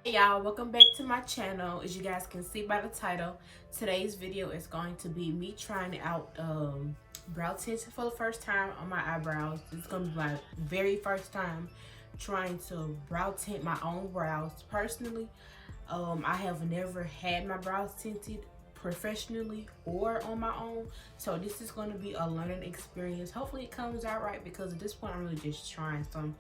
Hey y'all, welcome back to my channel. As you guys can see by the title, today's video is going to be me trying out brow tints for the first time on my eyebrows. It's going to be my very first time trying to brow tint my own brows personally. I have never had my brows tinted professionally or on my own, so this is going to be a learning experience. Hopefully it comes out right, because at this point I'm really just trying some.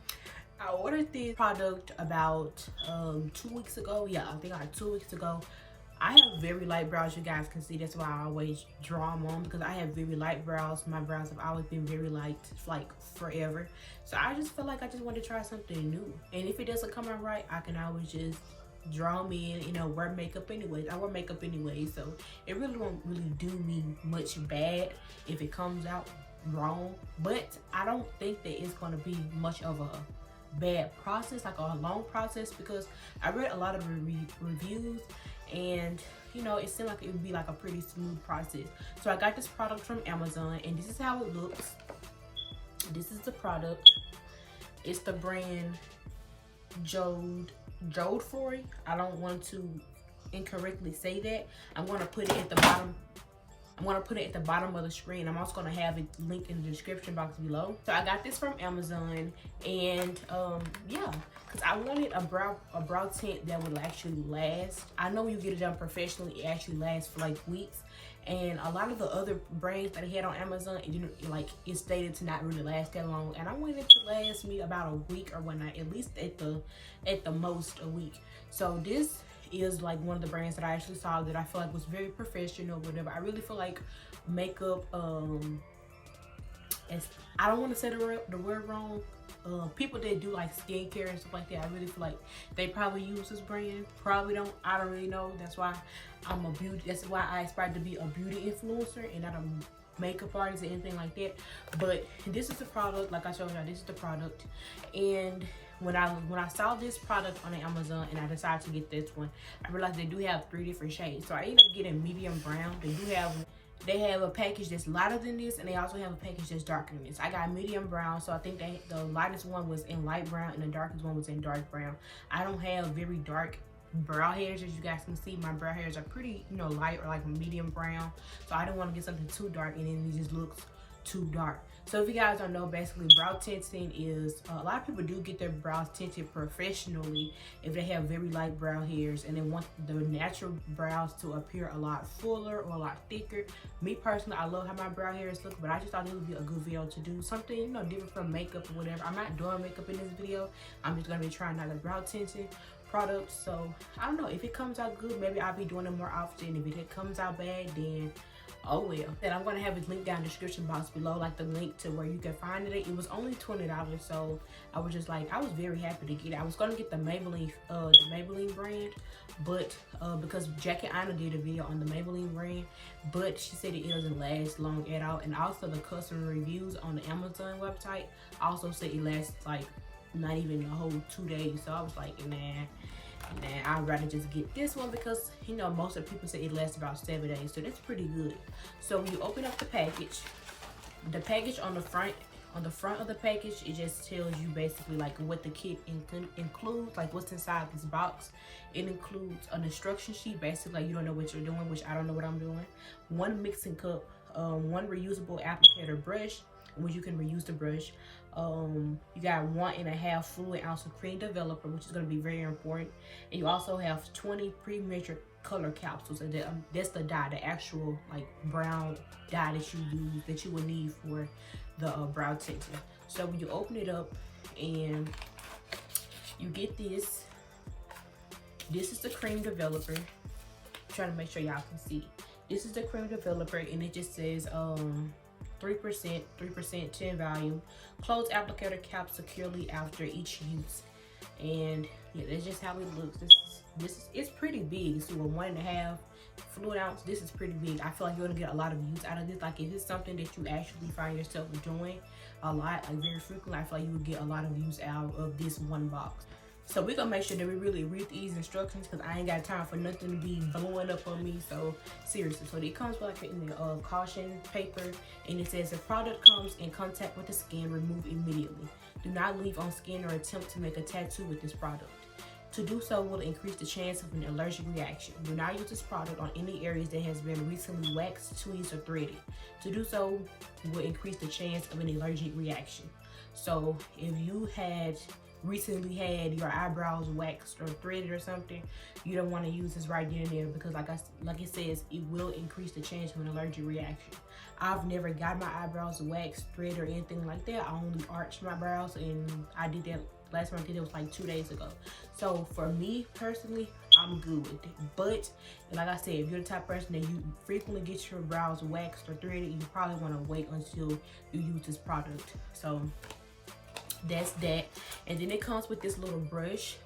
I ordered this product about 2 weeks ago. Yeah, I think like 2 weeks ago. I have very light brows, you guys can see. That's why I always draw them on, because I have very light brows. My brows have always been very light, like forever. So I just feel like I just want to try something new. And if it doesn't come out right, I can always just draw them in, you know, wear makeup anyways. I wear makeup anyway, so it really won't really do me much bad if it comes out wrong. But I don't think that it's going to be much of a bad process, like a long process, because I read a lot of reviews, and you know, it seemed like it would be like a pretty smooth process. So I got this product from Amazon, and this is how it looks. This is the product. It's the brand Jodefroy. I don't want to incorrectly say that. I'm going to put it at the bottom. I'm going to put it at the bottom of the screen. I'm also going to have it linked in the description box below. So I got this from Amazon, and yeah, because I wanted a brow tint that would actually last. I know when you get it done professionally, it actually lasts for like weeks. And a lot of the other brands that I had on Amazon, it didn't, like, it stated to not really last that long. And I wanted it to last me about a week or whatnot, at least at the most a week. So this is like one of the brands that I actually saw that I feel like was very professional, whatever. I really feel like makeup, I don't want to say the word wrong. People that do like skincare and stuff like that, I really feel like they probably use this brand. Probably don't. I don't really know. That's why I'm a beauty. That's why I aspire to be a beauty influencer and not a makeup artist or anything like that. But this is the product. Like I showed y'all, this is the product. And when I saw this product on Amazon and I decided to get this one, I realized they do have 3 different shades. So I ended up getting medium brown. They have a package that's lighter than this, and they also have a package that's darker than this. I got medium brown, so I think the lightest one was in light brown and the darkest one was in dark brown. I don't have very dark brow hairs, as you guys can see. My brow hairs are pretty, you know, light or like medium brown, so I don't want to get something too dark and then it just looks too dark. So if you guys don't know, basically brow tinting is, a lot of people do get their brows tinted professionally if they have very light brow hairs and they want the natural brows to appear a lot fuller or a lot thicker. Me personally, I love how my brow hairs look, but I just thought it would be a good video to do something, you know, different from makeup or whatever. I'm not doing makeup in this video. I'm just gonna be trying out the brow tinting products. So I don't know, if it comes out good, maybe I'll be doing it more often. If it comes out bad, then oh well. And I'm going to have it linked down in the description box below, like the link to where you can find it. It was only $20, so I was just like, I was very happy to get it. I was going to get the Maybelline brand, but because Jackie Aina did a video on the Maybelline brand, but she said it doesn't last long at all. And also the customer reviews on the Amazon website also said it lasts like not even a whole 2 days. So I was like, nah, I'd rather just get this one, because you know most of the people say it lasts about 7 days, so that's pretty good. So when you open up the package on the front of the package, it just tells you basically like what the kit includes, like what's inside this box. It includes an instruction sheet, basically like you don't know what you're doing, which I don't know what I'm doing. 1 mixing cup, 1 reusable applicator brush, which you can reuse the brush. You got 1.5 fluid ounce of cream developer, which is going to be very important. And you also have 20 pre-measured color capsules, and that's the dye, the actual like brown dye that you use, that you would need for the brow tinting. So when you open it up and you get this is the cream developer. I'm trying to make sure y'all can see. This is the cream developer, and it just says 3% tin volume. Close applicator cap securely after each use. And yeah, that's just how it looks. It's pretty big. So a 1.5 fluid ounce, this is pretty big. I feel like you're gonna get a lot of use out of this. Like if it's something that you actually find yourself doing a lot, like very frequently, I feel like you would get a lot of use out of this one box. So we're gonna make sure that we really read these instructions, because I ain't got time for nothing to be blowing up on me. So seriously, so it comes with like in the caution paper, and it says, if product comes in contact with the skin, remove immediately. Do not leave on skin or attempt to make a tattoo with this product. To do so will increase the chance of an allergic reaction. Do not use this product on any areas that has been recently waxed, tweezed, or threaded. To do so will increase the chance of an allergic reaction. So if you had recently had your eyebrows waxed or threaded or something, you don't want to use this right then and there, because like it says, it will increase the chance of an allergic reaction. I've never got my eyebrows waxed, threaded, or anything like that. I only arched my brows, and I did that last time I did it was like 2 days ago. So for me personally, I'm good with it. But like I said, if you're the type of person that you frequently get your brows waxed or threaded, you probably want to wait until you use this product. So that's that. And then it comes with this little brush,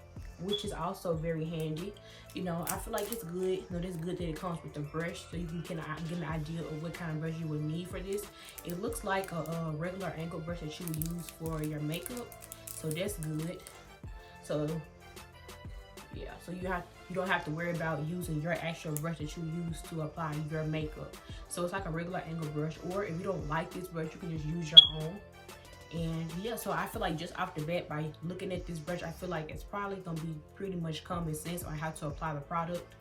which is also very handy. You know, I feel like it's good. You know, it's good that it comes with the brush, so you can get an idea of what kind of brush you would need for this. It looks like a regular angle brush that you would use for your makeup, so that's good. So yeah, so you don't have to worry about using your actual brush that you use to apply your makeup. So it's like a regular angle brush, or if you don't like this brush, you can just use your own. And yeah, so I feel like just off the bat, by looking at this brush, I feel like it's probably gonna be pretty much common sense on how to apply the product.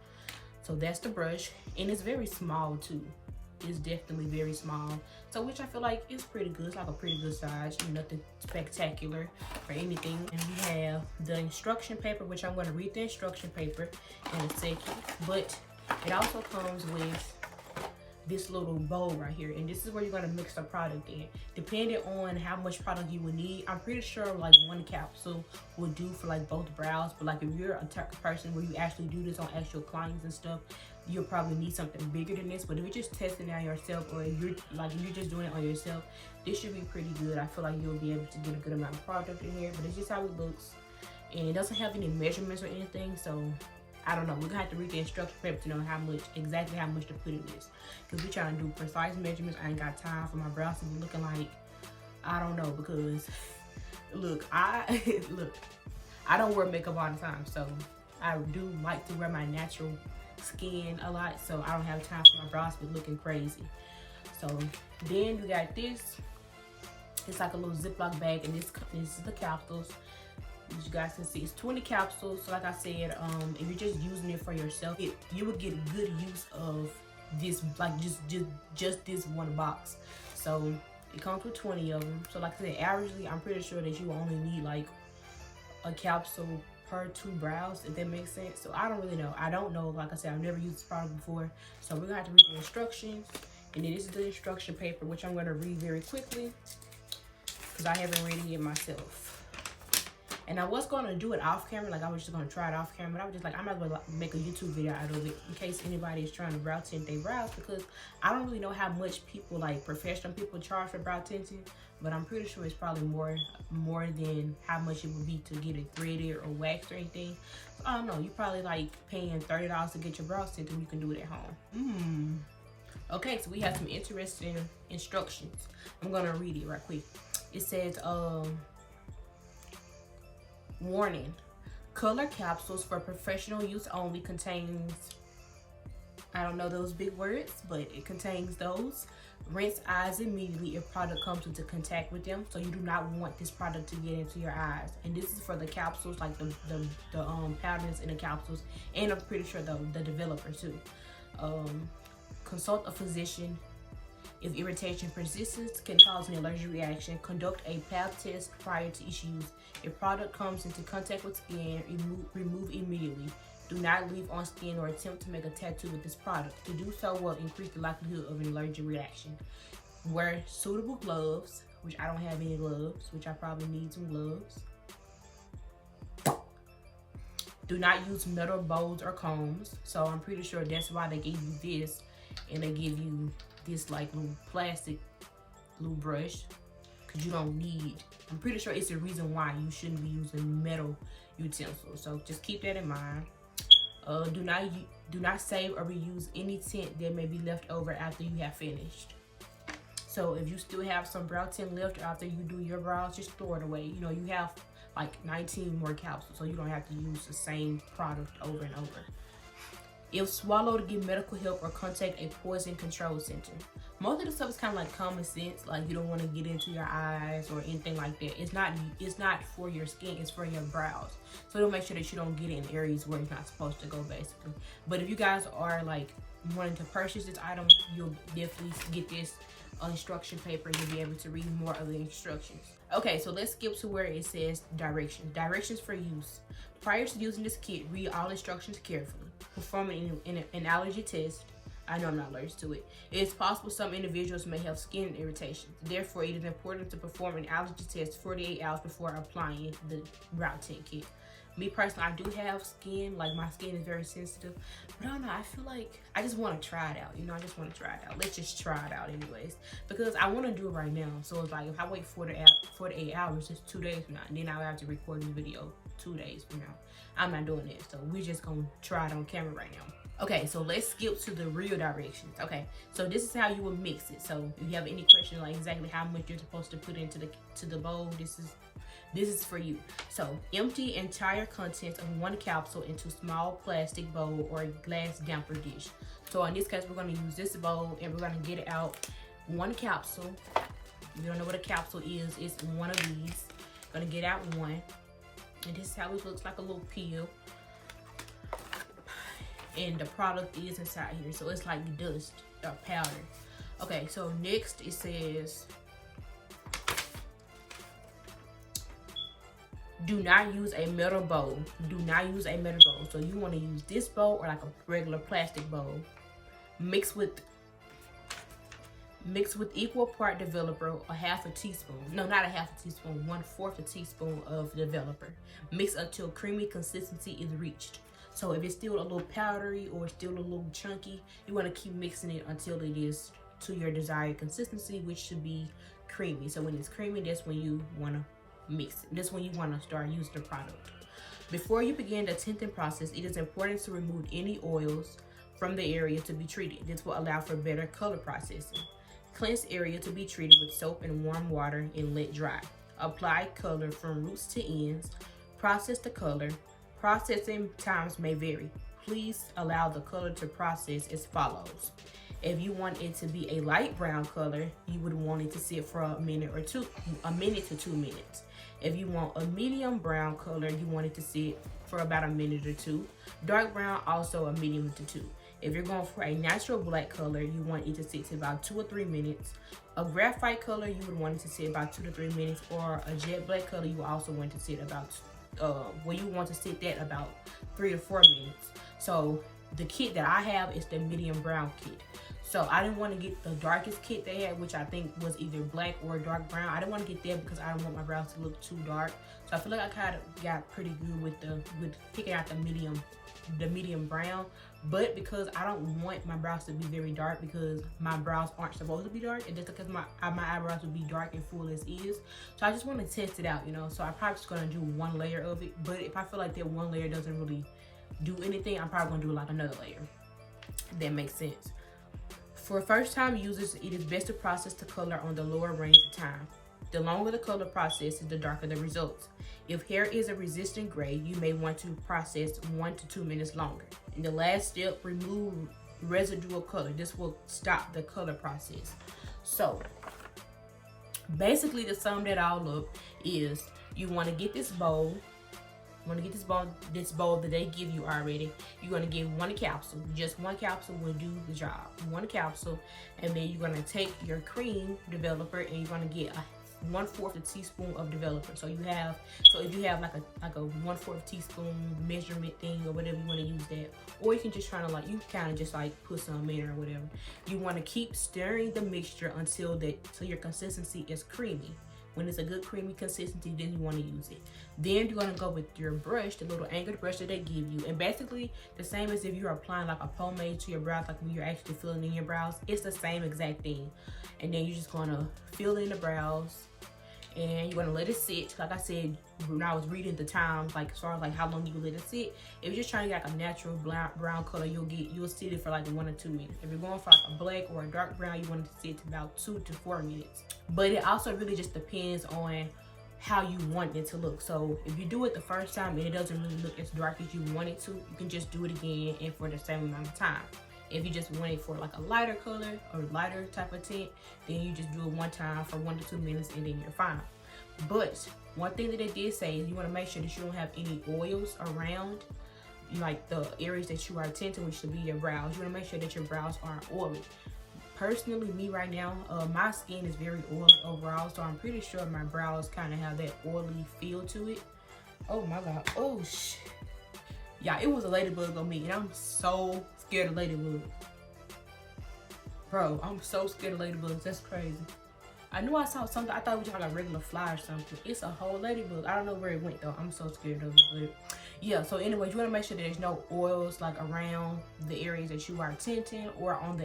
So that's the brush, and it's very small too. It's definitely very small, so which I feel like is pretty good. It's like a pretty good size, nothing spectacular or anything. And we have the instruction paper, which I'm going to read the instruction paper in a second, but it also comes with this little bowl right here, and this is where you're going to mix the product in, depending on how much product you would need. I'm pretty sure like 1 capsule will do for like both brows, but like if you're a type of person where you actually do this on actual clients and stuff, you'll probably need something bigger than this. But if you're just testing out yourself, or if you're just doing it on yourself, this should be pretty good. I feel like you'll be able to get a good amount of product in here, but it's just how it looks, and it doesn't have any measurements or anything, so I don't know. We're gonna have to read the instruction paper to know exactly how much to put in this, because we're trying to do precise measurements. I ain't got time for my brows to be looking like, I don't know, because look, I don't wear makeup all the time, so I do like to wear my natural skin a lot, so I don't have time for my brows to be looking crazy. So then we got this. It's like a little Ziploc bag, and this is the capsules. As you guys can see, it's 20 capsules. So like I said, if you're just using it for yourself, you would get good use of this, like just this one box. So it comes with 20 of them. So like I said, averagely, I'm pretty sure that you only need like a capsule per 2 brows, if that makes sense. So I don't really know. I don't know. Like I said, I've never used this product before, so we're gonna have to read the instructions. And then this is the instruction paper, which I'm gonna read very quickly because I haven't read it yet myself. And I was gonna do it off camera, like I was just gonna try it off camera, but I was just like, I'm not gonna make a YouTube video out of it in case anybody is trying to brow tint their brows, because I don't really know how much people, like professional people, charge for brow tinting, but I'm pretty sure it's probably more than how much it would be to get it threaded or waxed or anything. So I don't know, you probably like paying $30 to get your brows tinted, and you can do it at home. Okay, so we have some interesting instructions. I'm gonna read it right quick. It says, warning, color capsules for professional use only contains, I don't know those big words, but it contains those. Rinse eyes immediately if product comes into contact with them. So you do not want this product to get into your eyes. And this is for the capsules, like the powders in the capsules, and I'm pretty sure the developer too. Consult a physician. If irritation persists, can cause an allergic reaction, conduct a pap test prior to each use. If product comes into contact with skin, remove immediately. Do not leave on skin or attempt to make a tattoo with this product. To do so will increase the likelihood of an allergic reaction. Wear suitable gloves, which I don't have any gloves, which I probably need some gloves. Do not use metal bowls or combs. So I'm pretty sure that's why they gave you this, and they give you this like little plastic little brush, because you don't need, I'm pretty sure it's the reason why you shouldn't be using metal utensils. So just keep that in mind. Do not save or reuse any tint that may be left over after you have finished. So if you still have some brow tint left after you do your brows, just throw it away. You know, you have like 19 more capsules, so you don't have to use the same product over and over. If swallowed, give medical help or contact a poison control center. Most of the stuff is kind of like common sense, like you don't want to get into your eyes or anything like that. It's not for your skin, it's for your brows. So to make sure that you don't get it in areas where it's not supposed to go, basically. But if you guys are like wanting to purchase this item, you'll definitely get this instruction paper and you'll be able to read more of the instructions. Okay, so let's skip to where it says directions. Directions for use. Prior to using this kit, read all instructions carefully. Perform an allergy test. I know I'm not allergic to it. It is possible some individuals may have skin irritations. Therefore, it is important to perform an allergy test 48 hours before applying the brow tint kit. Me personally, I do have skin, like my skin is very sensitive, but I don't know, I feel like I just want to try it out, you know, I just want to try it out. Let's just try it out anyways, because I want to do it right now. So it's like, if I wait 48 hours, it's 2 days from now, and then I'll have to record the video 2 days from now. I'm not doing that, so we're just going to try it on camera right now. Okay, so let's skip to the real directions. Okay, so this is how you will mix it. So if you have any question like exactly how much you're supposed to put into the bowl, this is for you. So empty entire contents of one capsule into small plastic bowl or glass damper dish. So in this case, we're going to use this bowl and we're going to get it out one capsule. If you don't know what a capsule is, it's one of these. Going to get out one, and this is how it looks, like a little peel. And the product is inside here, so it's like dust or powder. Okay, so next it says, do not use a metal bowl. Do not use a metal bowl. So you want to use this bowl or like a regular plastic bowl. Mix with equal part developer, a half a teaspoon. No, not a half a teaspoon, 1/4 a teaspoon of developer. Mix until creamy consistency is reached. So if it's still a little powdery or still a little chunky, you want to keep mixing it until it is to your desired consistency, which should be creamy. So when it's creamy, that's when you want to mix it. That's when you want to start using the product. Before you begin the tinting process, it is important to remove any oils from the area to be treated. This will allow for better color processing. Cleanse area to be treated with soap and warm water and let dry. Apply color from roots to ends. Process the color. Processing times may vary. Please allow the color to process as follows. If you want it to be a light brown color, you would want it to sit for a minute to 2 minutes. If you want a medium brown color, you want it to sit for about a minute or two. Dark brown, also a medium to 2. If you're going for a natural black color, you want it to sit to about 2 or 3 minutes. A graphite color, you would want it to sit about 2 to 3 minutes, or a jet black color, you also want to sit about you want to sit that about 3 to 4 minutes. So the kit that I have is the medium brown kit. So I didn't want to get the darkest kit they had, which I think was either black or dark brown. I didn't want to get that because I don't want my brows to look too dark. So I feel like I kind of got pretty good with picking out the medium brown. But because I don't want my brows to be very dark, because my brows aren't supposed to be dark, and just because my eyebrows would be dark and full as is. So I just want to test it out, you know. So I'm probably just gonna do one layer of it. But if I feel like that one layer doesn't really do anything, I'm probably gonna do like another layer. If that makes sense. For first-time users, it is best to process the color on the lower range of time. The longer the color process is, the darker the results. If hair is a resistant gray, you may want to process 1 to 2 minutes longer. In the last step, remove residual color. This will stop the color process. So, basically to sum that all up is, you want to get this bowl. This bowl that they give you already. You're gonna get one capsule. Just one capsule will do the job. One capsule, and then you're gonna take your cream developer and you're gonna get a 1/4 a teaspoon of developer. So if you have like a 1/4 teaspoon measurement thing or whatever, you want to use that. Or you can just try to you kind of just put some in or whatever. You want to keep stirring the mixture until your consistency is creamy. When it's a good creamy consistency, then you want to use it. Then you're going to go with your brush, the little angled brush that they give you. And basically, the same as if you're applying like a pomade to your brows, like when you're actually filling in your brows, it's the same exact thing. And then you're just going to fill in the brows. And you're going to let it sit. Like I said, when I was reading the times, as far as how long you let it sit, if you're just trying to get a natural brown color, you'll sit it for 1 or 2 minutes. If you're going for a black or a dark brown, you want it to sit about 2 to 4 minutes. But it also really just depends on how you want it to look. So if you do it the first time and it doesn't really look as dark as you want it to, you can just do it again and for the same amount of time. If you just want it for like a lighter color or lighter type of tint, then you just do it one time for 1 to 2 minutes and then you're fine. But one thing that they did say is you want to make sure that you don't have any oils around like the areas that you are tinting, which should be your brows. You want to make sure that your brows aren't oily. Personally, me right now, my skin is very oily overall, so I'm pretty sure my brows kind of have that oily feel to it. Oh my god, oh shit. Yeah, it was a ladybug on me, and I'm so scared of ladybugs. Bro, I'm so scared of ladybugs, that's crazy. I knew I saw something, I thought it was like a regular fly or something. It's a whole ladybug. I don't know where it went though, I'm so scared of it, but yeah. So anyway, you want to make sure there's no oils like around the areas that you are tinting or on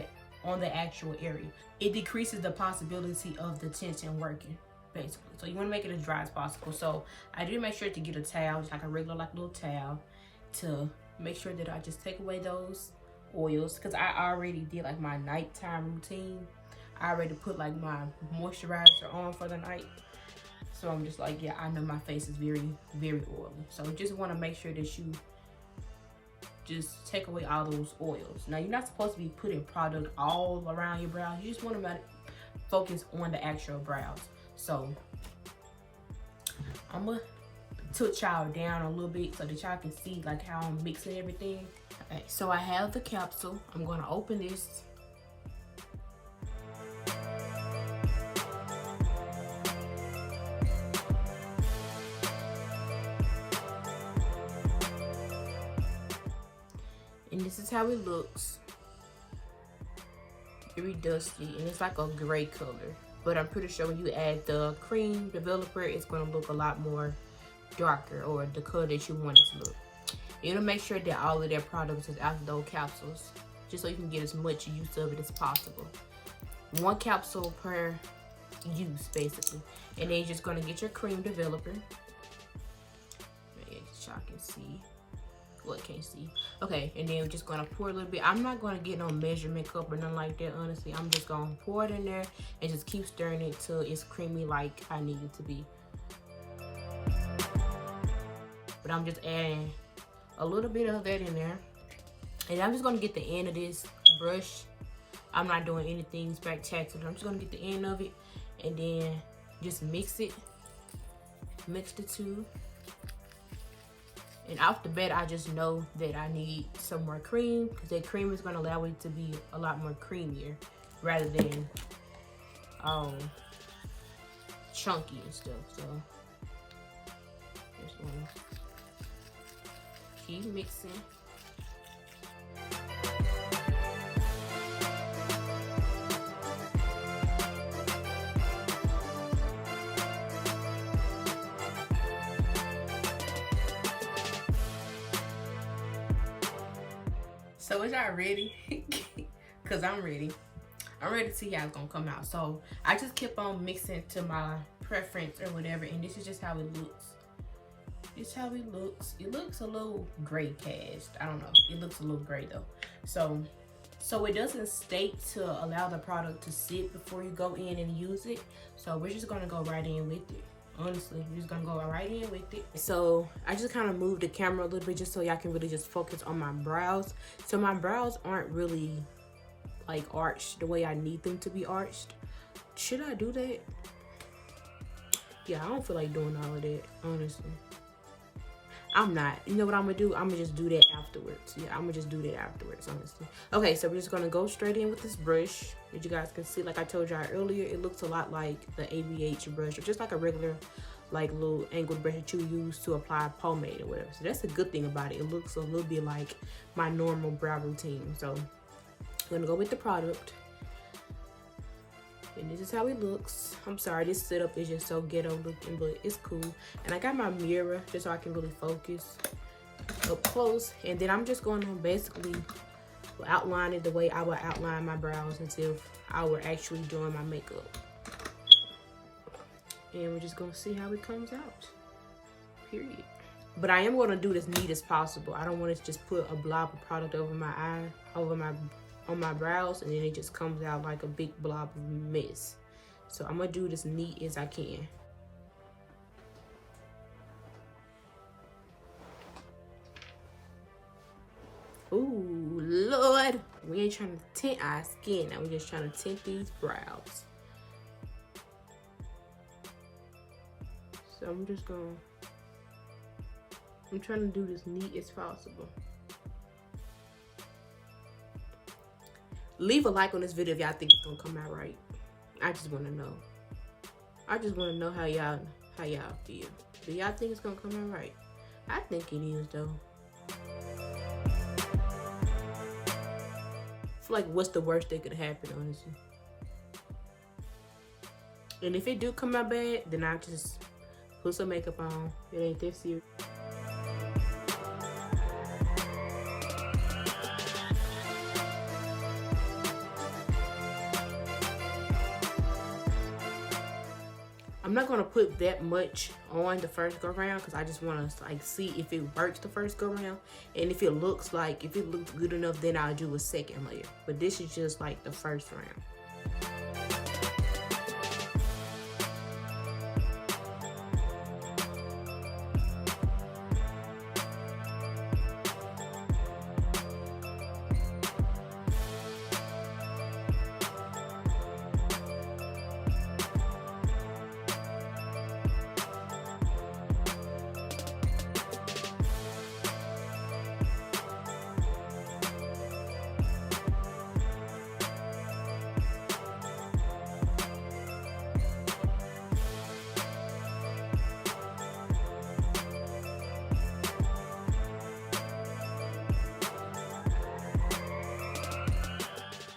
the actual area. It decreases the possibility of the tinting working, basically. So you want to make it as dry as possible. So I did make sure to get a towel, just like a regular like little towel, to make sure that I just take away those oils, because I already did like my nighttime routine. I already put like my moisturizer on for the night. So I'm just like, yeah, I know my face is very, very oily. So just want to make sure that you just take away all those oils. Now, you're not supposed to be putting product all around your brows. You just want to focus on the actual brows. So I'm gonna tilt y'all down a little bit so that y'all can see like how I'm mixing everything. Okay, so I have the capsule. I'm gonna open this. And this is how it looks. Very dusty, and it's like a gray color. But I'm pretty sure when you add the cream developer, it's gonna look a lot more darker, or the color that you want it to look. You wanna make sure that all of their products is out of those capsules, just so you can get as much use of it as possible. 1 capsule per use, basically. And then you're just gonna get your cream developer. Y'all can see. Well, can't see. Okay, and then we're just gonna pour a little bit. I'm not gonna get no measurement cup or nothing like that, honestly. I'm just gonna pour it in there and just keep stirring it till it's creamy like I need it to be. But I'm just adding a little bit of that in there. And I'm just gonna get the end of this brush. I'm not doing anything spectacular. I'm just gonna get the end of it and then just mix it. Mix the two. And off the bat, I just know that I need some more cream, because that cream is going to allow it to be a lot more creamier rather than chunky and stuff. So just want to keep mixing. So is y'all ready? Cause I'm ready. I'm ready to see how it's gonna come out. So I just kept on mixing to my preference or whatever, and this is just how it looks. This is how it looks. It looks a little gray cast. I don't know. It looks a little gray though. So it doesn't state to allow the product to sit before you go in and use it. So we're just gonna go right in with it. Honestly, we're just gonna go right in with it. So I just kind of moved the camera a little bit just so y'all can really just focus on my brows. So my brows aren't really like arched the way I need them to be arched. Should I do that? Yeah, I don't feel like doing all of that, honestly. I'm not. You know what I'm gonna do? I'm gonna just do that afterwards. Yeah, I'm gonna just do that afterwards, honestly. Okay, so we're just gonna go straight in with this brush. As you guys can see, like I told y'all earlier, it looks a lot like the ABH brush, or just like a regular, like little angled brush that you use to apply pomade or whatever. So that's a good thing about it. It looks a little bit like my normal brow routine. So I'm gonna go with the product. And this is how it looks. I'm sorry, this setup is just so ghetto looking, but it's cool. And I got my mirror just so I can really focus up close. And then I'm just going to basically outline it the way I would outline my brows as if I were actually doing my makeup. And we're just gonna see how it comes out, period. But I am gonna do this neat as possible. I don't want to just put a blob of product over my eye, on my brows, and then it just comes out like a big blob of mess. So I'm gonna do this neat as I can. We ain't trying to tint our skin now. We're just trying to tint these brows. So I'm trying to do this neat as possible. Leave a like on this video if y'all think it's gonna come out right. I just want to know. I just want to know how y'all feel. Do y'all think it's gonna come out right? I think it is though. I feel like what's the worst that could happen, honestly. And if it do come out bad, then I just put some makeup on. It ain't that serious. I'm not gonna put that much on the first go round because I just want to like see if it works the first go round, and if it looks good enough, then I'll do a second layer. But this is just like the first round.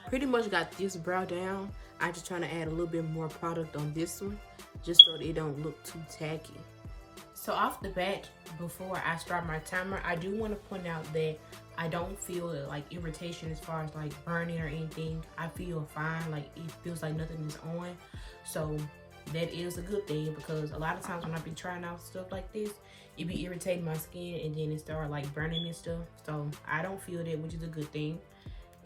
Pretty much got this brow down. I just trying to add a little bit more product on this one just so it don't look too tacky. So off the bat, before I start my timer, I do want to point out that I don't feel like irritation as far as like burning or anything. I feel fine, like it feels like nothing is on. So that is a good thing, because a lot of times when I be trying out stuff like this, it be irritating my skin and then it start like burning and stuff. So I don't feel that, which is a good thing.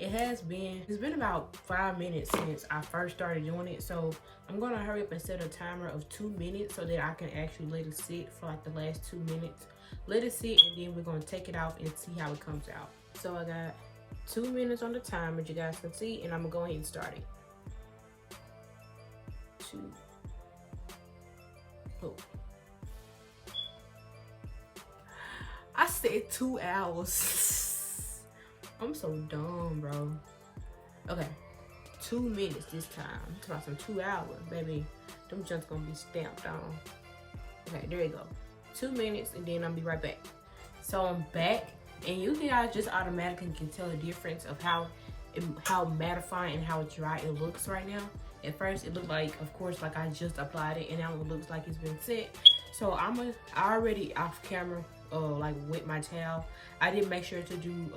It's been about 5 minutes since I first started doing it, so I'm gonna hurry up and set a timer of 2 minutes so that I can actually let it sit for like the last 2 minutes. Let it sit, and then we're gonna take it off and see how it comes out. So I got 2 minutes on the timer, you guys can see, and I'm gonna go ahead and start it. 2. Oh. I said 2 hours. I'm so dumb, bro. Okay, 2 minutes this time. It's about some 2 hours, baby. Them jumps gonna be stamped on. Okay, there you go. 2 minutes, and then I'll be right back. So I'm back, and you guys just automatically can tell the difference of how mattifying and how dry it looks right now. At first, it looked like, of course, like I just applied it, and now it looks like it's been set. So I already off camera, like with my towel, I did make sure to do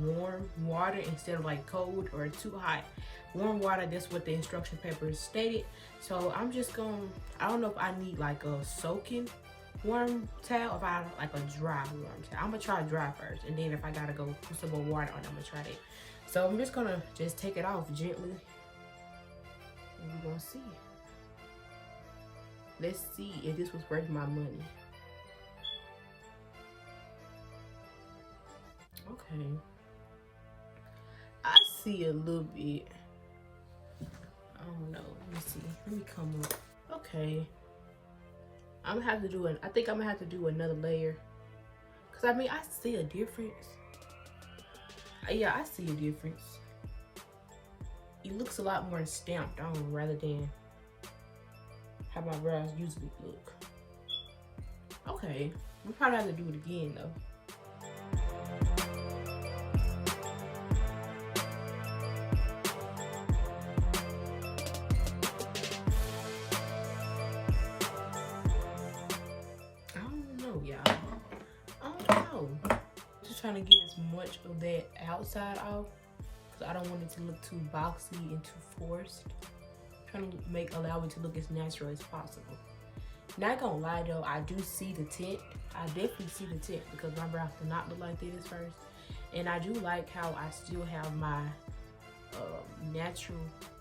warm water instead of like cold or too hot. Warm water, that's what the instruction paper stated. So I'm just I don't know if I need like a soaking warm towel or if I like a dry warm towel. I'm gonna try dry first, and then if I gotta go put some more water on it, I'm gonna try that. So I'm just gonna take it off gently, and we're gonna see. Let's see if this was worth my money. Okay, I see a little bit. I don't know. Let me see. Let me come up. Okay, I'm gonna have to do I think I'm gonna have to do another layer, cause I mean I see a difference. Yeah, I see a difference. It looks a lot more stamped on rather than how my brows usually look. Okay, we probably have to do it again though. Trying to get as much of that outside off because I don't want it to look too boxy and too forced. I'm trying to allow it to look as natural as possible. Not gonna lie though, I do see the tint. I definitely see the tint because my brows do not look like this first. And I do like how I still have my natural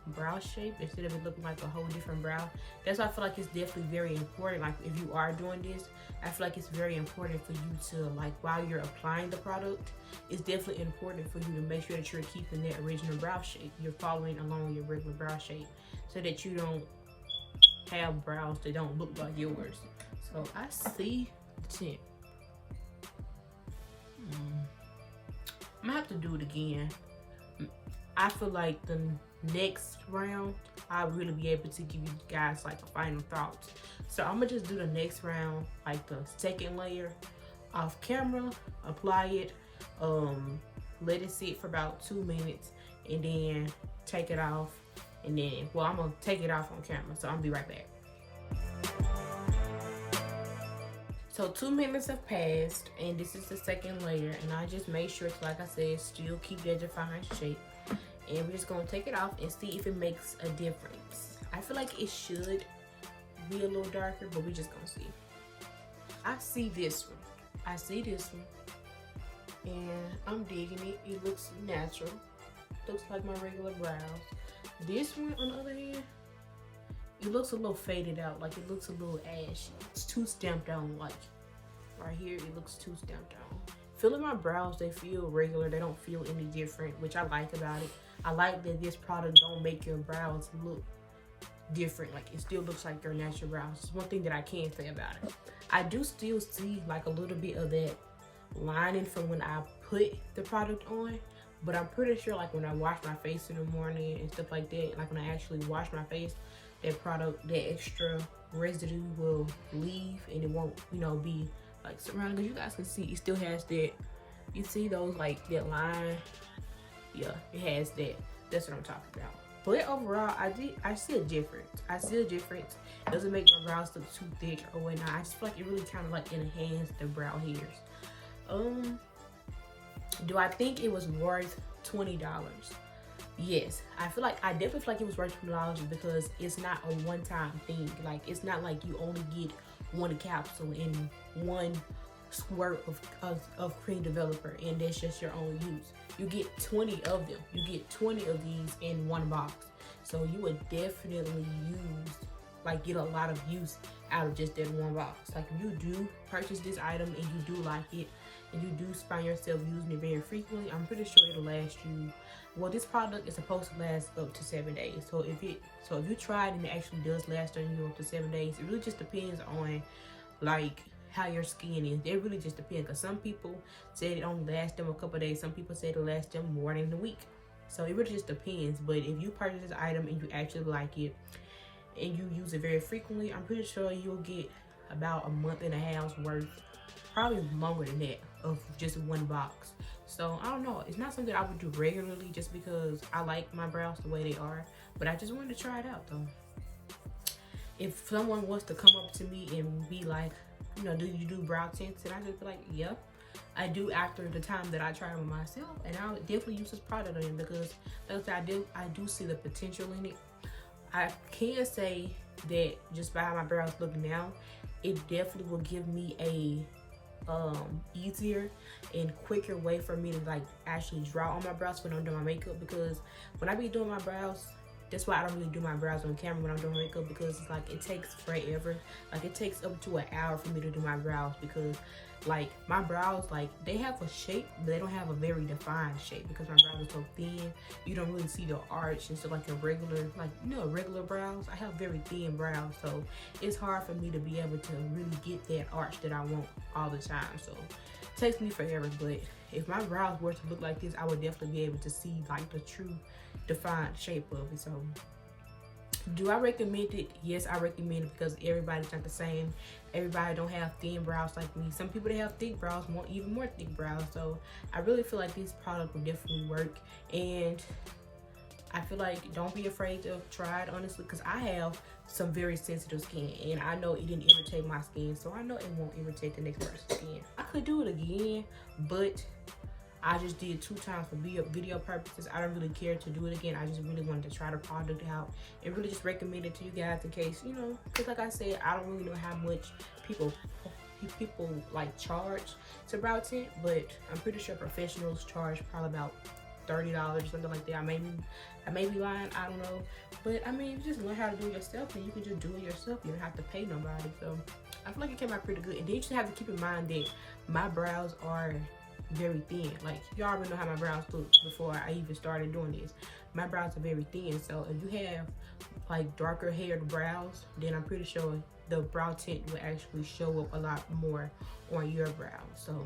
brow shape instead of it looking like a whole different brow. That's why I feel like it's definitely very important. Like if you are doing this, I feel like it's very important for you to, like, while you're applying the product, it's definitely important for you to make sure that you're keeping that original brow shape. You're following along your regular brow shape so that you don't have brows that don't look like yours. So I see the tint. I'm gonna have to do it again. I feel like the next round I'll really be able to give you guys like a final thoughts. So I'm gonna just do the next round, like the second layer off camera, apply it, let it sit for about 2 minutes, and then take it off. And then, well, I'm gonna take it off on camera, so I'll be right back. So 2 minutes have passed, and this is the second layer, and I just made sure to, like I said, still keep that defined shape. And we're just gonna take it off and see if it makes a difference. I feel like it should be a little darker, but we're just gonna see. I see this one. I see this one, and I'm digging it. It looks natural. Looks like my regular brows. This one, on the other hand, it looks a little faded out. Like it looks a little ashy. It's too stamped on. Like right here, it looks too stamped on. Feeling my brows, they feel regular. They don't feel any different, which I like about it. I like that this product don't make your brows look different. Like it still looks like your natural brows. It's one thing that I can say about it. I do still see like a little bit of that lining from when I put the product on, but I'm pretty sure like when I wash my face in the morning and stuff like that, like when I actually wash my face, that product, that extra residue will leave and it won't, you know, be like surrounding. Because you guys can see it still has that, you see those like that line, yeah, it has that. That's what I'm talking about. But overall, I see a difference. I see a difference. It doesn't make my brows look too thick or whatnot. I just feel like it really kind of like enhances the brow hairs. Do I think it was worth $20? Yes, I definitely feel like it was worth $20 because it's not a one-time thing. Like it's not like you only get one capsule in one squirt of cream developer and that's just your own use. You get 20 of them. You get 20 of these in one box. So you would definitely get a lot of use out of just that one box. Like if you do purchase this item and you do like it and you do find yourself using it very frequently, I'm pretty sure it'll last you. Well, this product is supposed to last up to 7 days. So if you try it and it actually does last on you up to 7 days, it really just depends on like how your skin is. It really just depends, because some people say it only lasts them a couple of days. Some people say it'll last them more than a week. So it really just depends. But if you purchase this item and you actually like it and you use it very frequently, I'm pretty sure you'll get about a month and a half's worth, probably longer than that, of just one box. So I don't know, it's not something I would do regularly just because I like my brows the way they are, but I just wanted to try it out though. If someone wants to come up to me and be like, you know, do you do brow tints? And I just be like, yeah, I do, after the time that I try them myself. And I would definitely use this product on it because like I do see the potential in it. I can say that just by how my brows look now, it definitely will give me a easier and quicker way for me to like actually draw on my brows when I'm doing my makeup. Because when I be doing my brows, that's why I don't really do my brows on camera when I'm doing makeup, because it's like it takes forever. Like it takes up to an hour for me to do my brows, because like my brows, like they have a shape but they don't have a very defined shape because my brows are so thin. You don't really see the arch and stuff like a regular, like, you know, regular brows. I have very thin brows, so it's hard for me to be able to really get that arch that I want all the time. So it takes me forever. But if my brows were to look like this, I would definitely be able to see like the true defined shape of it. So do I recommend it? Yes, I recommend it, because everybody's not the same. Everybody don't have thin brows like me. Some people that have thick brows want even more thick brows. So I really feel like this product will definitely work. And I feel like don't be afraid to try it, honestly, because I have some very sensitive skin and I know it didn't irritate my skin, so I know it won't irritate the next person's skin. I could do it again, but I just did 2 times for video purposes. I don't really care to do it again. I just really wanted to try the product out and really just recommend it to you guys in case, you know, because like I said, I don't really know how much people like charge to brow tint, but I'm pretty sure professionals charge probably about $30, something like that. I may be lying, I don't know. But I mean, you just learn how to do it yourself, and you can just do it yourself. You don't have to pay nobody. So I feel like it came out pretty good. And then you just have to keep in mind that my brows are very thin. Like, you already know how my brows look before I even started doing this. My brows are very thin, so if you have like darker haired brows, then I'm pretty sure the brow tint will actually show up a lot more on your brows. So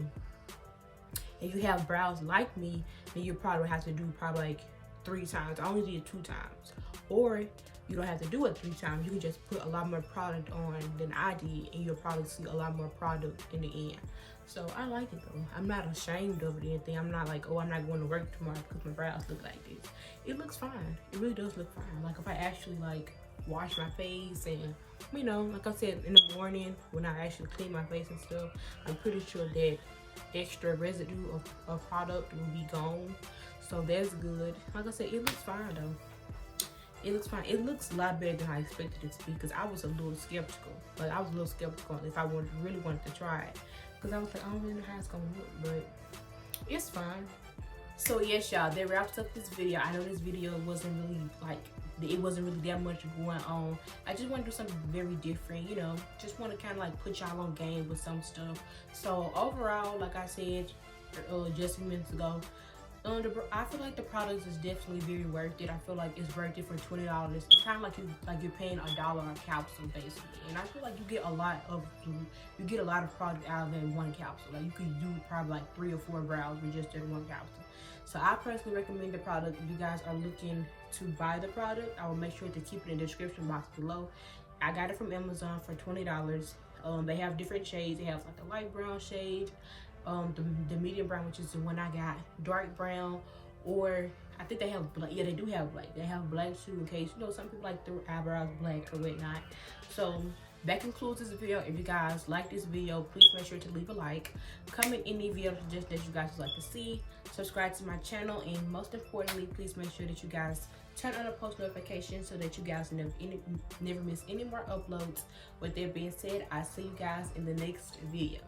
if you have brows like me, then you probably have to do probably like 3 times. I only did 2 times. Or you don't have to do it 3 times. You can just put a lot more product on than I did, and you'll probably see a lot more product in the end. So I like it though. I'm not ashamed of it or anything. I'm not like, oh, I'm not going to work tomorrow because my brows look like this. It looks fine. It really does look fine. Like, if I actually like wash my face and, you know, like I said, in the morning when I actually clean my face and stuff, I'm pretty sure that extra residue of product will be gone. So that's good. Like I said, it looks fine though. It looks fine. It looks a lot better than I expected it to be, because I was a little skeptical. Like, I was a little skeptical if I really wanted to try it, because I was like, I don't really know how it's gonna look, but it's fine. So yes, y'all, that wraps up this video. I know this video wasn't really like, it wasn't really that much going on. I just want to do something very different, you know, just want to kind of like put y'all on game with some stuff. So overall, like I said just a few minutes ago, I feel like the product is definitely very worth it. I feel like it's worth it for $20. It's kind of like you're paying $1 a capsule basically, and I feel like you get a lot of product out of that one capsule. Like, you could do probably like 3 or 4 brows with just that one capsule. So I personally recommend the product. If you guys are looking to buy the product, I will make sure to keep it in the description box below. I got it from Amazon for $20. They have different shades. They have like a light brown shade, the medium brown, which is the one I got, dark brown, or I think they have black. Yeah, they do have black. They have black too, in case, you know, some people like their eyebrows black or whatnot. So that concludes this video. If you guys like this video, please make sure to leave a like, comment any video suggestions that you guys would like to see, subscribe to my channel, and most importantly, please make sure that you guys turn on the post notifications so that you guys never miss any more uploads. With that being said, I'll see you guys in the next video.